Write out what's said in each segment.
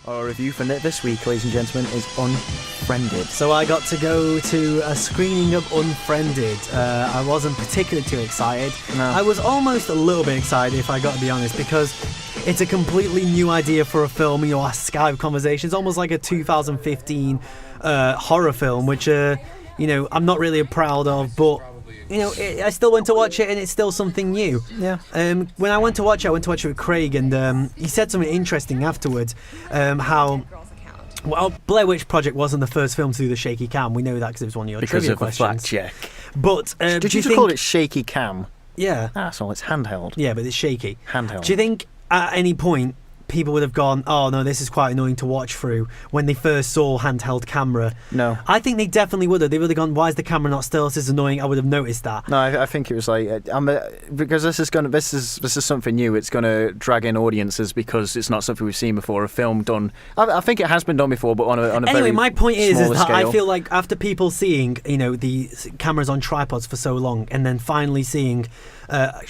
Our review for this week, ladies and gentlemen, is Unfriended. So I got to go to a screening of Unfriended. I wasn't particularly too excited. No. I was almost a little bit excited, if I got to be honest, because it's a completely new idea for a film. You know, a Skype conversation. It's almost like a 2015 horror film, which, you know, I'm not really proud of, but... You know, I still went to watch it, and it's still something new. Yeah. When I went to watch it with Craig, and he said something interesting afterwards. How Blair Witch Project wasn't the first film to do the shaky cam. We know that because it was one of your trivia questions. Because of a blackjack. But did you just call it shaky cam? Yeah. Ah, so it's handheld. Yeah, but it's shaky. Handheld. Do you think at any point people would have gone, oh no, this is quite annoying to watch through, when they first saw handheld camera? No. I think they definitely would have. They would have gone, why is the camera not still? This is annoying. I would have noticed that. No, I think it was like because this is something new. It's going to drag in audiences because it's not something we've seen before. A film done. I think it has been done before, but on a anyway, very my point is that scale. I feel like after people seeing, you know, the cameras on tripods for so long, and then finally seeing,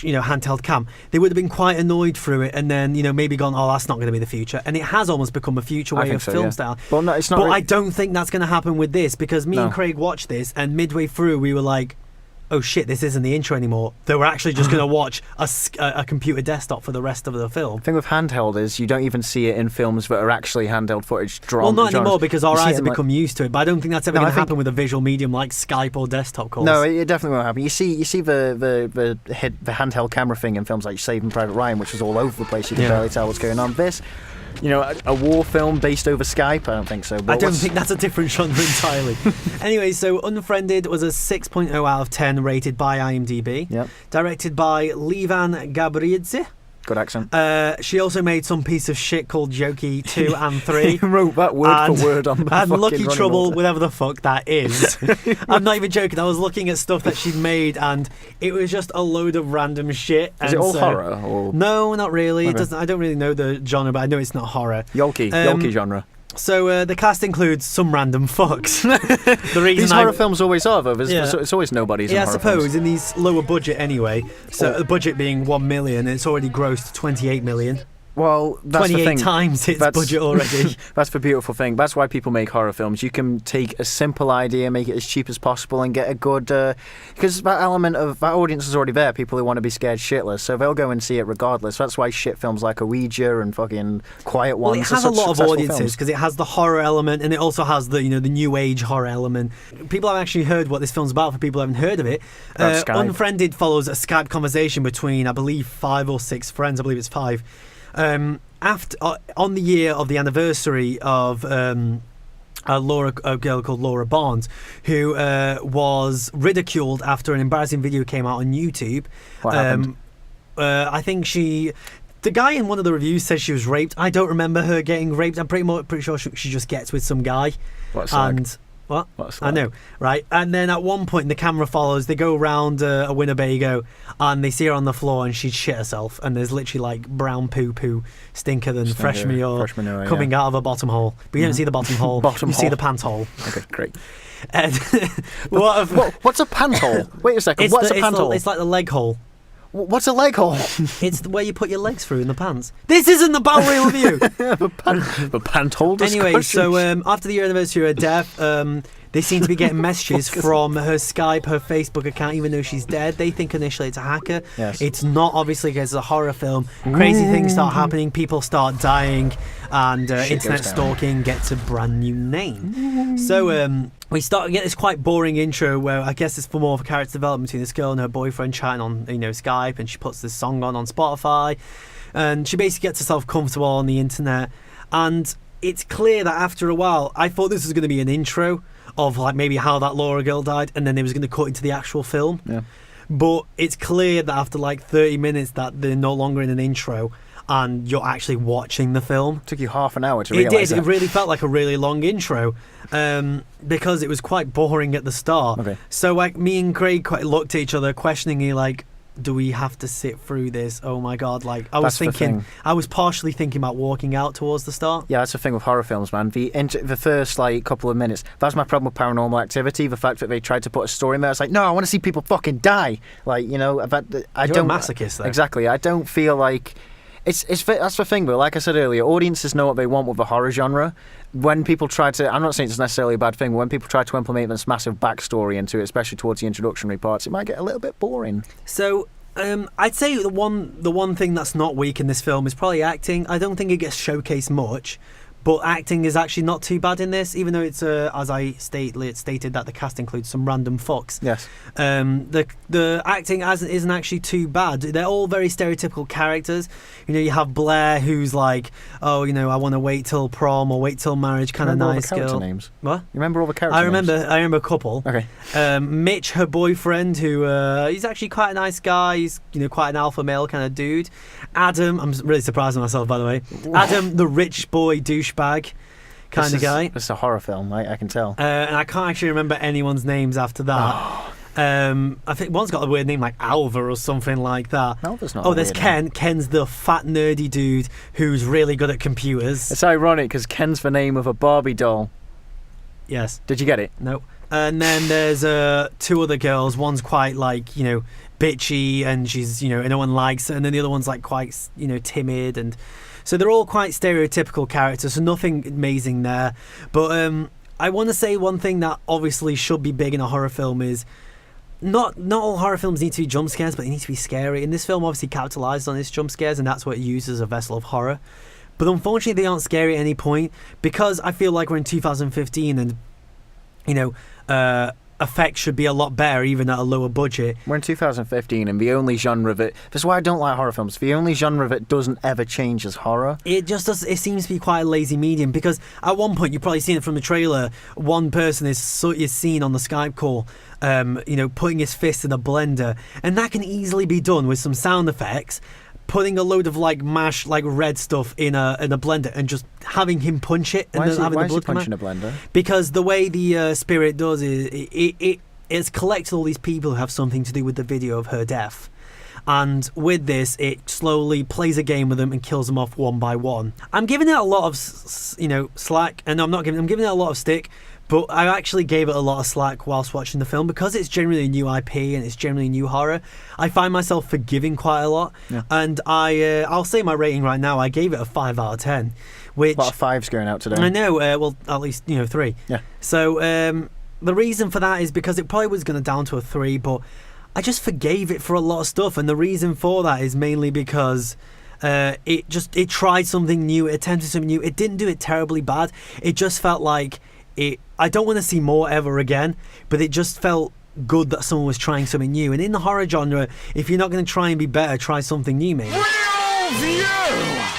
you know, handheld cam, they would have been quite annoyed through it, and then, you know, maybe gone, oh, that's not going to be the future. And it has almost become a future way of film style. Well, no, it's not. But I don't think that's going to happen with this, because me No. and Craig watched this, and midway through we were like, oh shit, this isn't the intro anymore. They were actually just going to watch a computer desktop for the rest of the film. The thing with handheld is you don't even see it in films that are actually handheld footage. Well, not anymore, because our eyes have like, become used to it. But I don't think that's ever going to happen with a visual medium like Skype or desktop calls. No, it definitely won't happen. You see the handheld camera thing in films like Saving Private Ryan, which was all over the place. You can barely tell what's going on. This, you know, a war film based over Skype? I don't think so. I don't think that's a different genre entirely. Anyway, so Unfriended was a 6.0 out of 10 rated by IMDb. Yep. Directed by Levan Gabriadze. Good accent. She also made some piece of shit called Jokey 2 and 3. Wrote that word for word on the and fucking Lucky running Trouble, order. whatever the fuck that is. I'm not even joking. I was looking at stuff that she'd made, and it was just a load of random shit. Is it all horror? Or? No, not really. Okay. It doesn't. I don't really know the genre, but I know it's not horror. Yolky genre. So the cast includes some random fucks. The reason These horror films always are, though. Yeah. It's always nobodies. Yeah, in I horror suppose films. in these lower budget anyway. So the budget being 1 million, it's already grossed 28 million. Well, that's 28 the thing. times its budget already. That's the beautiful thing. That's why people make horror films. You can take a simple idea, make it as cheap as possible, and get a good... because that element of... That audience is already there, people who want to be scared shitless, so they'll go and see it regardless. That's why shit films like Ouija and fucking Quiet Ones Well, it has a lot of audiences, because it has the horror element, and it also has the, you know, the new age horror element. People have actually heard what this film's about, for people who haven't heard of it. Unfriended follows a Skype conversation between, I believe, 5 or 6 friends. I believe it's 5. After on the year of the anniversary of a girl called Laura Barnes, who was ridiculed after an embarrassing video came out on YouTube. What happened? I think the guy in one of the reviews says she was raped. I don't remember her getting raped. I'm pretty sure she just gets with some guy. What a slag. And what? What a slag. I know, right? And then at one point the camera follows. They go around a Winnebago, and they see her on the floor, and she'd shit herself. And there's literally like brown poo stinker than fresh manure coming out of a bottom hole. But you don't see the bottom hole. You see the pants hole. Okay, great. And what's a pant hole? Wait a second. What's a pant hole? It's like the leg hole. What's a leg hole? It's where you put your legs through in the pants. This isn't the Battle Royale review. the pant hole discussion. Anyway, so after the year anniversary of her death, they seem to be getting messages from her Skype, her Facebook account, even though she's dead. They think initially it's a hacker. Yes. It's not, obviously, because it's a horror film. Crazy things start happening. People start dying, and internet stalking gets a brand new name. So we start to get this quite boring intro where I guess it's for more of a character development between this girl and her boyfriend chatting on, you know, Skype, and she puts this song on Spotify, and she basically gets herself comfortable on the internet. And it's clear that after a while, I thought this was going to be an intro of like maybe how that Laura girl died, and then they was going to cut into the actual film. Yeah. But it's clear that after like 30 minutes that they're no longer in an intro, and you're actually watching the film. Took you half an hour to realise realise it did. It really felt like a really long intro, because it was quite boring at the start. Okay. So like me and Craig quite looked at each other questioningly, like, do we have to sit through this? Oh my god! Like I was partially thinking about walking out towards the start. Yeah, that's the thing with horror films, man. The first like couple of minutes. That's my problem with Paranormal Activity. The fact that they tried to put a story in there. It's like, no, I want to see people fucking die. Like, you know, I don't. You're a masochist, though. Exactly. I don't feel like That's the thing, but like I said earlier, audiences know what they want with the horror genre. When people try to, I'm not saying it's necessarily a bad thing, but when people try to implement this massive backstory into it, especially towards the introductory parts, it might get a little bit boring. So I'd say the one thing that's not weak in this film is probably acting. I don't think it gets showcased much, but acting is actually not too bad in this, even though it's as I stated that the cast includes some random fucks. Yes. The acting isn't actually too bad. They're all very stereotypical characters. You have Blair, who's like, I want to wait till prom or wait till marriage, kind of nice all the girl. Names? What? You remember all the character names? I remember a couple. Okay. Mitch, her boyfriend, who he's actually quite a nice guy. He's quite an alpha male kind of dude. Adam, I'm really surprised myself, by the way. Adam, the rich boy douchebag kind of guy. It's a horror film, I can tell. And I can't actually remember anyone's names after that. I think one's got a weird name like Alva or something like that. Alva's not. There's Ken. Ken's the fat nerdy dude who's really good at computers. It's ironic because Ken's the name of a Barbie doll. Yes. Did you get it? No. And then there's two other girls. One's quite like bitchy, and she's and no one likes her, and then the other one's like quite timid, and so they're all quite stereotypical characters, so nothing amazing there. But I want to say one thing that obviously should be big in a horror film is not all horror films need to be jump scares, but they need to be scary. And this film obviously capitalized on its jump scares, and that's what it uses as a vessel of horror. But unfortunately, they aren't scary at any point, because I feel like we're in 2015 and effects should be a lot better even at a lower budget. We're in 2015, and the only genre that's why I don't like horror films. The only genre that doesn't ever change is horror. It just does. It seems to be quite a lazy medium, because at one point, you've probably seen it from the trailer, one person is seen on the Skype call putting his fist in a blender, and that can easily be done with some sound effects, putting a load of mashed red stuff in a blender and just having him punch it, and why then is he, having why the blood is he come punching out. a blender? Because the way the spirit does is it's collects all these people who have something to do with the video of her death. And with this, it slowly plays a game with them and kills them off one by one. I'm giving it a lot of slack, and I'm giving it a lot of stick, but I actually gave it a lot of slack whilst watching the film, because it's generally a new IP and it's generally new horror. I find myself forgiving quite a lot, and I'll say my rating right now. I gave it a 5 out of 10, which A lot of fives going out today. I know. Well, at least 3. Yeah. So the reason for that is because it probably was going to down to a 3, but I just forgave it for a lot of stuff, and the reason for that is mainly because it tried something new, it attempted something new. It didn't do it terribly bad. It just felt like I don't want to see more ever again, but it just felt good that someone was trying something new. And in the horror genre, if you're not going to try and be better, try something new, maybe. Real View!